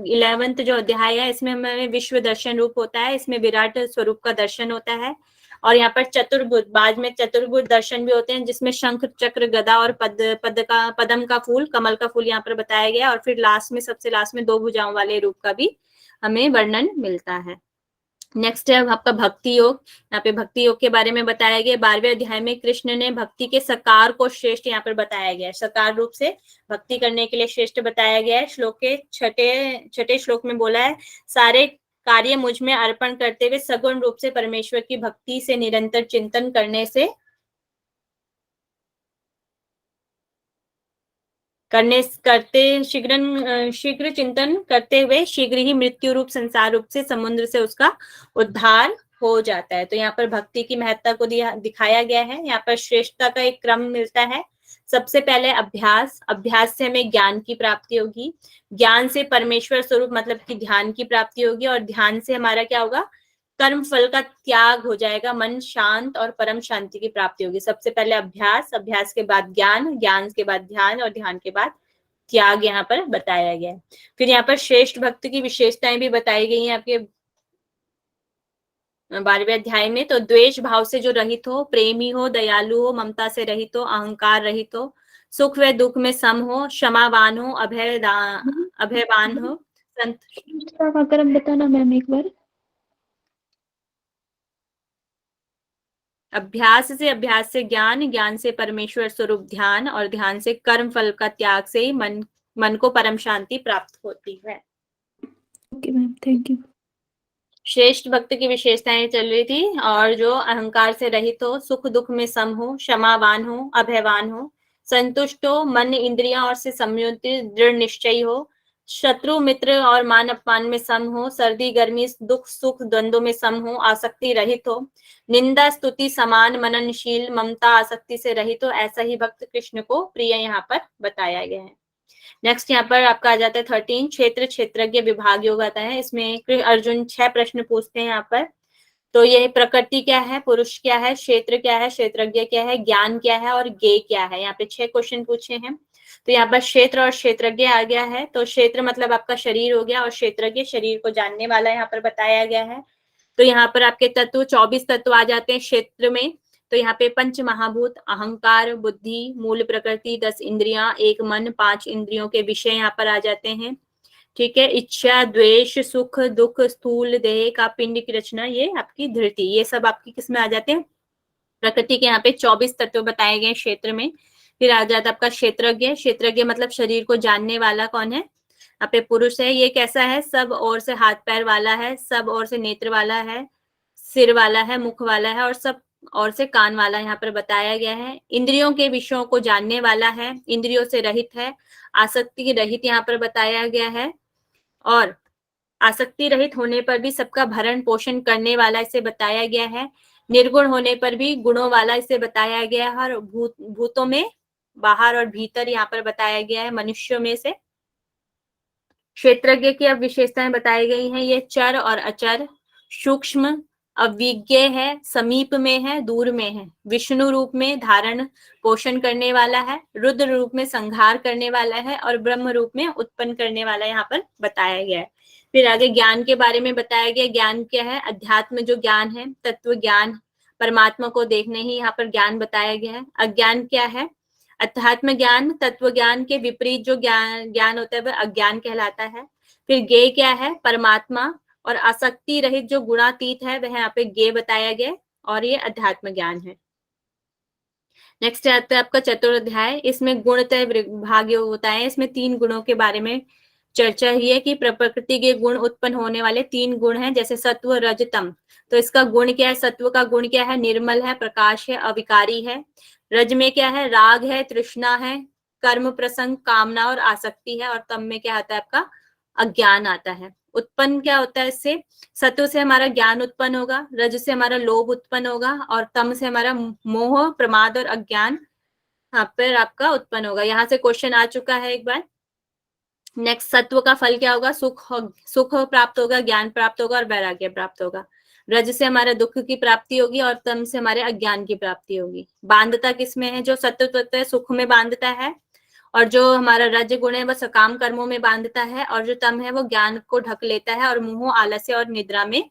Speaker 1: 11th जो अध्याय है इसमें हमें विश्व दर्शन रूप होता है, इसमें विराट स्वरूप का दर्शन होता है। और यहाँ पर चतुर्भुज, बाद में चतुर्भुज दर्शन भी होते हैं जिसमें शंख, चक्र, गदा और पदम का फूल, कमल का फूल यहाँ पर बताया गया। और फिर लास्ट में, सबसे लास्ट में 2 भुजाओं वाले रूप का भी हमें वर्णन मिलता है। नेक्स्ट है आपका भक्ति योग। यहाँ पे भक्ति योग के बारे में बताया गया। 12वें अध्याय में कृष्ण ने भक्ति के सकार को श्रेष्ठ यहाँ पर बताया गया है, सकार रूप से भक्ति करने के लिए श्रेष्ठ बताया गया है। श्लोक के छठे श्लोक में बोला है, सारे कार्य मुझ में अर्पण करते हुए सगुण रूप से परमेश्वर की भक्ति से निरंतर चिंतन करने से शीघ्र चिंतन करते हुए शीघ्र ही मृत्यु रूप संसार रूप से समुद्र से उसका उद्धार हो जाता है। तो यहाँ पर भक्ति की महत्ता को दिखाया गया है। यहाँ पर श्रेष्ठता का एक क्रम मिलता है। सबसे पहले अभ्यास, अभ्यास से हमें ज्ञान की प्राप्ति होगी, ज्ञान से परमेश्वर स्वरूप मतलब कि ध्यान की प्राप्ति होगी, और ध्यान से हमारा क्या होगा, कर्म फल का त्याग हो जाएगा, मन शांत और परम शांति की प्राप्ति होगी। सबसे पहले अभ्यास, अभ्यास के बाद ज्ञान, ज्ञान के बाद ध्यान, और ध्यान के बाद त्याग यहाँ पर बताया गया है। फिर यहाँ पर श्रेष्ठ भक्त की विशेषताएं भी बताई गई हैं आपके 12वें अध्याय में। तो द्वेष भाव से जो रहित हो, प्रेमी हो, दयालु हो, ममता से रहित हो, अहंकार रहित हो, सुख व दुख में सम हो, क्षमावान हो, अभयवान हो,
Speaker 5: अगर बताना मैम एक बार।
Speaker 1: अभ्यास से ज्ञान, ज्ञान से परमेश्वर स्वरूप ध्यान, और ध्यान से कर्म फल का त्याग से ही मन को परम शांति प्राप्त होती है।
Speaker 5: Okay ma'am, thank you.
Speaker 1: श्रेष्ठ भक्त की विशेषताएं चल रही थी। और जो अहंकार से रहित हो, सुख दुख में सम हो, क्षमावान हो, अभयवान हो, संतुष्ट हो, मन इंद्रियां और से संयमित, दृढ़ निश्चयी हो, शत्रु मित्र और मान अपमान में सम हो, सर्दी गर्मी दुख सुख द्वंद्व में सम हो, आसक्ति रहित हो, निंदा स्तुति समान, मननशील, ममता आसक्ति से रहित हो, ऐसा ही भक्त कृष्ण को प्रिय यहाँ पर बताया गया है। नेक्स्ट यहाँ पर आपका आ जाता है 13 क्षेत्र क्षेत्रज्ञ विभाग योग आता है। इसमें अर्जुन 6 प्रश्न पूछते हैं यहाँ पर। तो ये प्रकृति क्या है, पुरुष क्या है, क्षेत्र क्या है, क्षेत्रज्ञ क्या है, ज्ञान क्या है और ज्ञेय क्या है। यहाँ पे 6 क्वेश्चन पूछे हैं। तो यहाँ पर क्षेत्र और क्षेत्रज्ञ आ गया है। तो क्षेत्र मतलब आपका शरीर हो गया, और क्षेत्रज्ञ शरीर को जानने वाला यहाँ पर बताया गया है। तो यहाँ पर आपके तत्व 24 तत्व आ जाते हैं क्षेत्र में। तो यहाँ पे 5 महाभूत, अहंकार, बुद्धि, मूल प्रकृति, 10 इंद्रियां, 1 मन, 5 इंद्रियों के विषय यहाँ पर आ जाते हैं। ठीक है, इच्छा, द्वेष, सुख दुख, स्थूल देह का पिंड की रचना, ये आपकी धृति, ये सब आपकी किस में आ जाते हैं, प्रकृति के। यहाँ पे 24 तत्व बताए गए क्षेत्र में। फिर आ जाता है आपका क्षेत्रज्ञ। क्षेत्रज्ञ मतलब शरीर को जानने वाला कौन है, यहाँ पे पुरुष है। ये कैसा है, सब ओर से हाथ पैर वाला है, सब ओर से नेत्र वाला है, सिर वाला है, मुख वाला है, और सब और से कान वाला यहाँ पर बताया गया है। इंद्रियों के विषयों को जानने वाला है, इंद्रियों से रहित है, आसक्ति रहित यहाँ पर बताया गया है, और आसक्ति रहित होने पर भी सबका भरण पोषण करने वाला इसे बताया गया है। निर्गुण होने पर भी गुणों वाला इसे बताया गया है, और भूतों में बाहर और भीतर यहाँ पर बताया गया है, मनुष्यों में से। क्षेत्रज्ञ की अब विशेषताएं बताई गई हैं। ये चर और अचर, सूक्ष्म, अविज्ञ है, समीप में है, दूर में है, विष्णु रूप में धारण पोषण करने वाला है, रुद्र रूप में संहार करने वाला है, और ब्रह्म रूप में उत्पन्न करने वाला यहाँ पर बताया गया है। फिर आगे ज्ञान के बारे में बताया गया। ज्ञान क्या है, अध्यात्म जो ज्ञान है, तत्व ज्ञान, परमात्मा को देखने ही यहाँ पर ज्ञान बताया गया है। अज्ञान क्या है, अध्यात्म ज्ञान, तत्व ज्ञान के विपरीत जो ज्ञान होता है वह अज्ञान कहलाता है। फिर ज्ञेय क्या है, परमात्मा और आसक्ति रहित जो गुणातीत है वह यहाँ पे ज्ञेय बताया गया, और ये अध्यात्म ज्ञान है। नेक्स्ट आता है आपका चतुर्थ। इसमें गुणतय विभाग होता है। इसमें 3 गुणों के बारे में चर्चा हुई है कि प्रकृति के गुण उत्पन्न होने वाले 3 गुण हैं, जैसे सत्व, रज, तम। तो इसका गुण क्या है, सत्व का गुण क्या है, निर्मल है, प्रकाश है, अविकारी है। रज में क्या है, राग है, तृष्णा है, कर्म प्रसंग, कामना और आसक्ति है। और तम में क्या आता है आपका, अज्ञान आता है। उत्पन्न क्या होता है इससे, सत्व से हमारा ज्ञान उत्पन्न होगा, रज से हमारा लोभ उत्पन्न होगा, और तम से हमारा मोह, प्रमाद और अज्ञान यहाँ पर आपका उत्पन्न होगा। यहाँ से क्वेश्चन आ चुका है एक बार। नेक्स्ट, सत्व का फल क्या होगा? सुख प्राप्त होगा, ज्ञान प्राप्त होगा और वैराग्य प्राप्त होगा। रज से हमारे दुख की प्राप्ति होगी और तम से हमारे अज्ञान की प्राप्ति होगी। बांधता किसमें है? जो सत्व तत्व है सुख में बांधता है, और जो हमारा रज गुण है वह सकाम कर्मों में बांधता है, और जो तम है वो ज्ञान को ढक लेता है और मोह, आलस्य और निद्रा में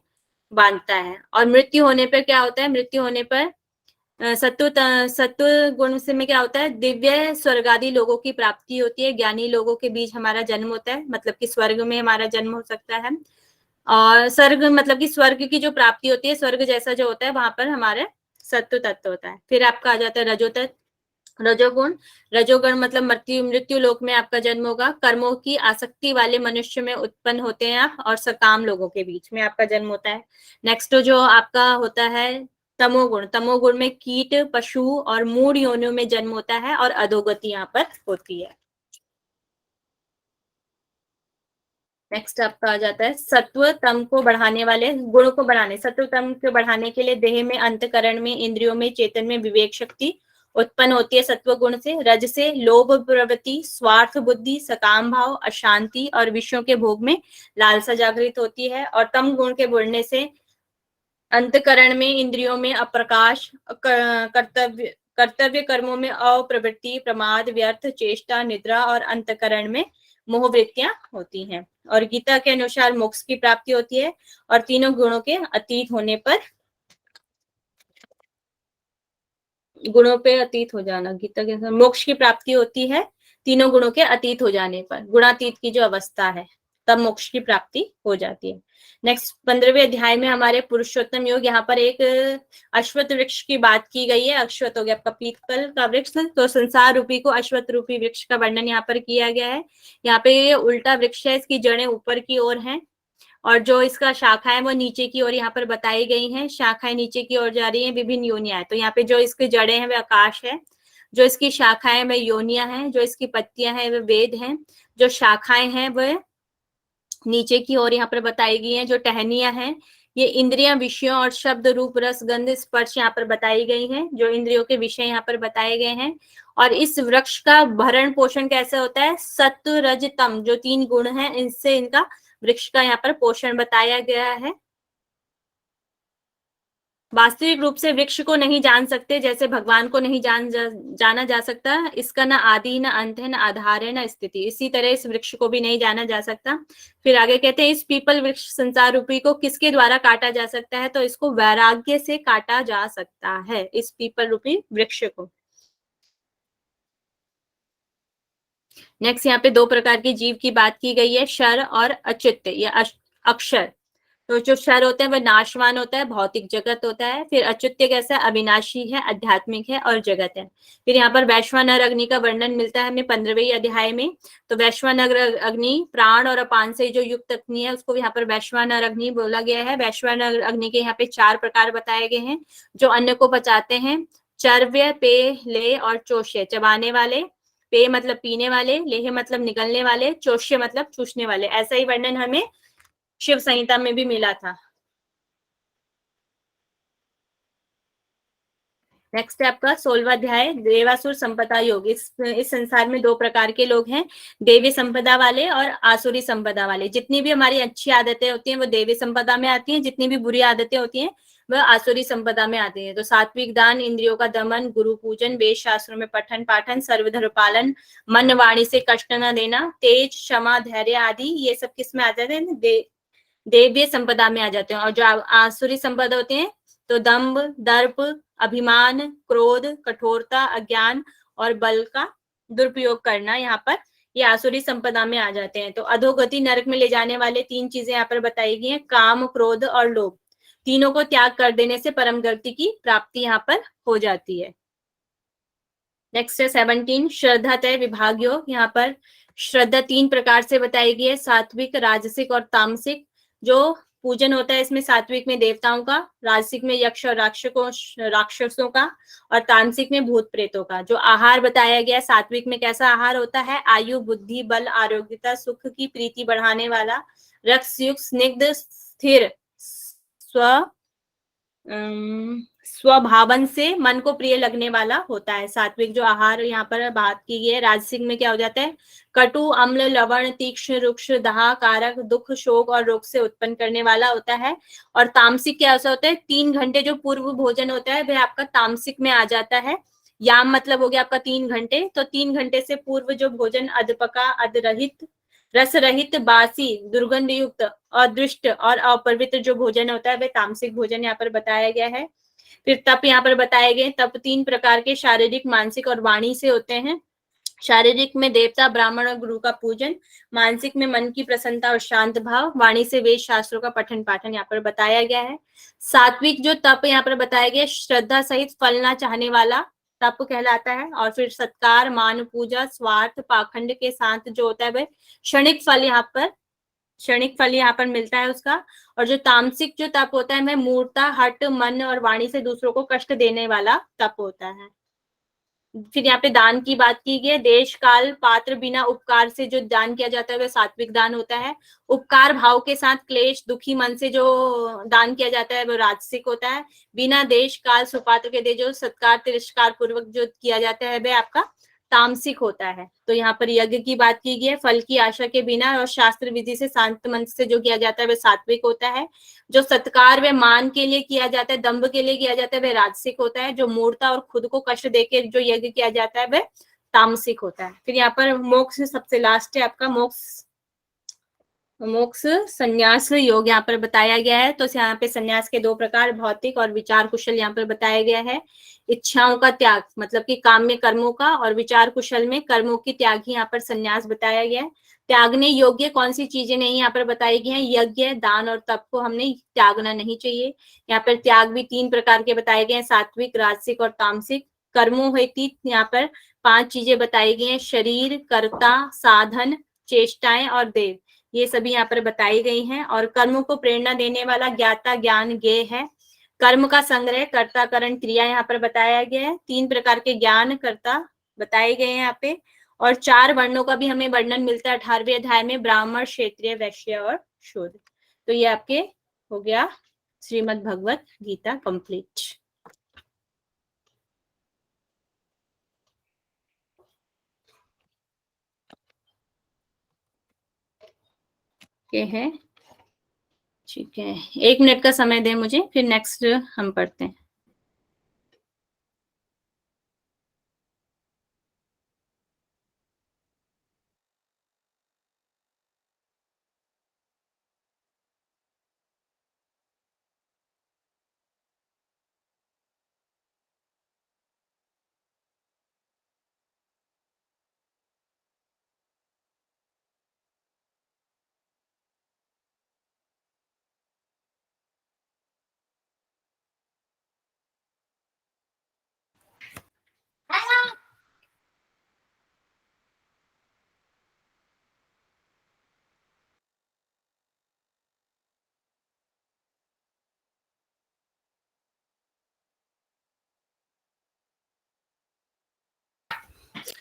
Speaker 1: बांधता है। और मृत्यु होने पर क्या होता है? मृत्यु होने पर सत्व गुण से में क्या होता है? दिव्य स्वर्ग आदि लोगों की प्राप्ति होती है। ज्ञानी लोगों के बीच हमारा जन्म होता है, मतलब कि स्वर्ग में हमारा जन्म हो सकता है। और स्वर्ग मतलब कि स्वर्ग की जो प्राप्ति होती है, स्वर्ग जैसा जो होता है वहां पर हमारे सत्व तत्व होता है। फिर आपका आ जाता है रजोगुण। रजोगुण मतलब मृत्यु लोक में आपका जन्म होगा। कर्मों की आसक्ति वाले मनुष्य में उत्पन्न होते हैं आप, और सकाम लोगों के बीच में आपका जन्म होता है। नेक्स्ट जो आपका होता है तमोगुण। तमोगुण में कीट, पशु और मूढ़ योनियों में जन्म होता है, और अधोगति यहाँ पर होती है। नेक्स्ट आपका आ जाता है सत्व तम को बढ़ाने वाले गुणों को बढ़ाने। सत्व तम को बढ़ाने के लिए देह में, अंतकरण में, इंद्रियों में, चेतन में विवेक शक्ति उत्पन्न होती है सत्व गुण से। रज से लोभ प्रवृत्ति, स्वार्थ बुद्धि, सकाम भाव, अशांति और विषयों के भोग में लालसा जागृत होती है। और तम गुण के बढ़ने से अंतकरण में, इंद्रियों में अप्रकाश, कर्तव्य कर्मों में अप्रवृत्ति, प्रमाद, व्यर्थ चेष्टा, निद्रा और अंतकरण में मोहवृत्तियां होती हैं। और गीता के अनुसार मोक्ष की प्राप्ति होती है, और तीनों गुणों के अतीत होने पर, गुणों पे अतीत हो जाना, गीता के अनुसार मोक्ष की प्राप्ति होती है तीनों गुणों के अतीत हो जाने पर। गुणातीत की जो अवस्था है तब मोक्ष की प्राप्ति हो जाती है। नेक्स्ट 15वें अध्याय में हमारे पुरुषोत्तम योग, यहाँ पर एक अश्वत्थ वृक्ष की बात की गई है। अश्वत्थ हो गया आपका पीपल का वृक्ष, तो संसार रूपी को अश्वत्थ रूपी वृक्ष का वर्णन यहाँ पर किया गया है। यहाँ पे ये उल्टा वृक्ष है, इसकी जड़ें ऊपर की ओर हैं, और जो इसका शाखा है वो नीचे की ओर यहाँ पर बताई गई हैं। शाखाएं नीचे की ओर जा रही हैं, विभिन्न योनियां। तो यहाँ पे जो इसकी जड़ें हैं वे आकाश है, जो इसकी शाखाएं वे योनियां हैं, जो इसकी पत्तियां हैं वे वेद हैं, जो शाखाएं हैं वह नीचे की ओर यहाँ पर बताई गई हैं। जो टहनियां हैं ये इंद्रियां, विषयों और शब्द, रूप, रस, गंध, स्पर्श यहाँ पर बताई गई हैं, जो इंद्रियों के विषय यहाँ पर बताए गए हैं। और इस वृक्ष का भरण पोषण कैसे होता है? सत्व, रज, तम जो 3 गुण हैं, इनसे इनका वृक्ष का यहाँ पर पोषण बताया गया है। वास्तविक रूप से वृक्ष को नहीं जान सकते, जैसे भगवान को नहीं जाना जा सकता। इसका ना आदि, ना अंत है, ना आधार है, ना स्थिति। इसी तरह इस वृक्ष को भी नहीं जाना जा सकता। फिर आगे कहते हैं इस पीपल वृक्ष संसार रूपी को किसके द्वारा काटा जा सकता है? तो इसको वैराग्य से काटा जा सकता है, इस पीपल रूपी वृक्ष को। नेक्स्ट यहाँ पे 2 प्रकार की जीव की बात की गई है, शर और अचित्य या अक्षर। तो जो शर होता है वह नाशवान होता है, भौतिक जगत होता है। फिर अच्युत्य कैसा है? अविनाशी है, आध्यात्मिक है और जगत है। फिर यहाँ पर वैश्वानर अग्नि का वर्णन मिलता है हमें 15वें अध्याय में। तो वैश्वानर अग्नि प्राण और अपान से जो युक्त अग्नि है उसको यहाँ पर वैश्वानर अग्नि बोला गया है। वैश्वानर अग्नि के यहाँ पे 4 प्रकार बताए गए हैं, जो अन्न को पचाते हैं। चर्व्य, पेय, लेह और चोष्य, चबाने वाले। पेय मतलब पीने वाले, लेह मतलब निगलने वाले, चोष्य मतलब चूसने वाले। ऐसा ही वर्णन हमें शिव संहिता में भी मिला था। नेक्स्ट है आपका 16वां अध्याय, देवासुर संपदा योग। इस संसार में 2 प्रकार के लोग हैं, देवी संपदा वाले और आसुरी संपदा वाले। जितनी भी हमारी अच्छी आदतें होती हैं वो देवी संपदा में आती हैं, जितनी भी बुरी आदतें होती हैं वह आसुरी संपदा में आती है। तो सात्विक दान, इंद्रियों का दमन, गुरु पूजन, वेद शास्त्रों में पठन पाठन, सर्वधर्म पालन, मन वाणी से कष्ट न देना, तेज, क्षमा, धैर्य आदि, ये सब किस में आ जाते हैं? देव्य संपदा में आ जाते हैं। और जो आसुरी संपदा होते हैं तो दंभ, दर्प, अभिमान, क्रोध, कठोरता, अज्ञान और बल का दुरुपयोग करना, यहाँ पर ये आसुरी संपदा में आ जाते हैं। तो अधोगति नरक में ले जाने वाले 3 चीजें यहाँ पर बताई गई हैं, काम, क्रोध और लोभ। तीनों को त्याग कर देने से परम गति की प्राप्ति यहाँ पर हो जाती है। नेक्स्ट है 17 श्रद्धा तय विभाग योग। यहाँ पर श्रद्धा 3 प्रकार से बताई गई है, सात्विक, राजसिक और तामसिक। जो पूजन होता है इसमें सात्विक में देवताओं का, राजसिक में यक्ष और राक्षसों का, और तामसिक में भूत प्रेतों का। जो आहार बताया गया, सात्विक में कैसा आहार होता है? आयु, बुद्धि, बल, आरोग्यता, सुख की प्रीति बढ़ाने वाला, रक्तयुक्त, स्निग्ध, स्थिर, स्वभावन से मन को प्रिय लगने वाला होता है। सात्विक जो आहार यहाँ पर बात की गई है, राजसिक में क्या हो जाता है, कटु, अम्ल, लवण, तीक्ष्ण, रुक्ष, दाह, कारक, दुख, शोक और रोग से उत्पन्न करने वाला होता है। और तामसिक क्या ऐसा होता है, 3 घंटे जो पूर्व भोजन होता है वह आपका तामसिक में आ जाता है। याम मतलब हो गया आपका 3 घंटे, तो 3 घंटे से पूर्व जो भोजन अधपका, अधरहित, रस रहित, बासी, दुर्गंध युक्त, अदृष्ट और अपवित्र जो भोजन होता है वह तामसिक भोजन यहाँ पर बताया गया है। फिर तप यहाँ पर बताए गए, तप 3 प्रकार के शारीरिक, मानसिक और वाणी से होते हैं। शारीरिक में देवता, ब्राह्मण और गुरु का पूजन, मानसिक में मन की प्रसन्नता और शांत भाव, वाणी से वेद शास्त्रों का पठन पाठन यहाँ पर बताया गया है। सात्विक जो तप यहाँ पर बताया गया, श्रद्धा सहित फल ना चाहने वाला तप कहलाता है। और फिर सत्कार, मान, पूजा, स्वार्थ, पाखंड के साथ जो होता है वह क्षणिक फल यहाँ पर मिलता है उसका। और जो तामसिक जो तप होता है वह मूर्ता, हट, मन और वाणी से दूसरों को कष्ट देने वाला तप होता है। फिर यहाँ पे दान की बात की गई है, देश, काल, पात्र, बिना उपकार से जो दान किया जाता है वह सात्विक दान होता है। उपकार भाव के साथ क्लेश, दुखी मन से जो दान किया जाता है वह राजसिक होता है। बिना देश, काल, सुपात्र के दे जो सत्कार तिरस्कार पूर्वक जो किया जाता है वह आपका तामसिक होता है। तो यहाँ पर यज्ञ की बात की गई है, फल की आशा के बिना और शास्त्र विधि से शांत मन से जो किया जाता है वह सात्विक होता है। जो सत्कार व मान के लिए किया जाता है, दंभ के लिए किया जाता है वह राजसिक होता है। जो मूर्ता और खुद को कष्ट देके जो यज्ञ किया जाता है वह तामसिक होता है। फिर यहाँ पर मोक्ष सबसे लास्ट है आपका, मोक्ष संन्यास योग यहाँ पर बताया गया है। तो यहाँ पे संन्यास के 2 प्रकार, भौतिक और विचार कुशल यहाँ पर बताया गया है। इच्छाओं का त्याग मतलब कि काम्य कर्मों का, और विचार कुशल में कर्मों की त्याग ही यहाँ पर संन्यास बताया गया है। त्यागने योग्य कौन सी चीजें नहीं यहाँ पर बताई गई हैं, यज्ञ, दान और तप को हमने त्यागना नहीं चाहिए। यहाँ पर त्याग भी 3 प्रकार के बताए गए हैं, सात्विक, राजसिक और तामसिक। कर्मों हेतु यहाँ पर 5 चीजें बताई गई हैं, शरीर, कर्ता, साधन, चेष्टाएं और देव, ये सभी यहाँ पर बताई गई हैं। और कर्मों को प्रेरणा देने वाला ज्ञाता, ज्ञान, ज्ञेय है। कर्म का संग्रह, कर्ता, करण, क्रिया यहाँ पर बताया गया है। 3 प्रकार के ज्ञान कर्ता बताए गए हैं यहाँ पे। और 4 वर्णों का भी हमें वर्णन मिलता है 18वें अध्याय में, ब्राह्मण, क्षत्रिय, वैश्य और शूद्र। तो ये आपके हो गया श्रीमद् भगवत गीता कंप्लीट। ये है, ठीक है, 1 मिनट का समय दें मुझे, फिर नेक्स्ट हम पढ़ते हैं।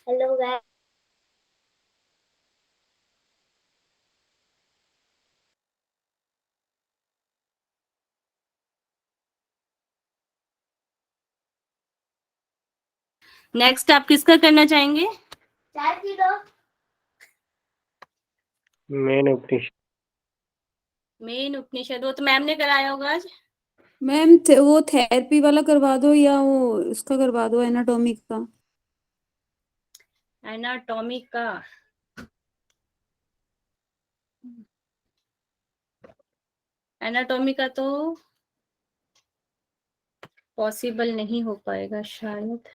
Speaker 1: हेलो गाइस, नेक्स्ट आप किसका करना चाहेंगे?
Speaker 3: मेन उपनिषद।
Speaker 1: मेन उपनिषद, वो तो मैम ने कराया होगा आज।
Speaker 6: मैम वो थेरेपी वाला करवा दो या वो उसका करवा दो, एनाटॉमी का।
Speaker 1: एनाटॉमी का, एनाटॉमी का तो पॉसिबल नहीं हो पाएगा शायद।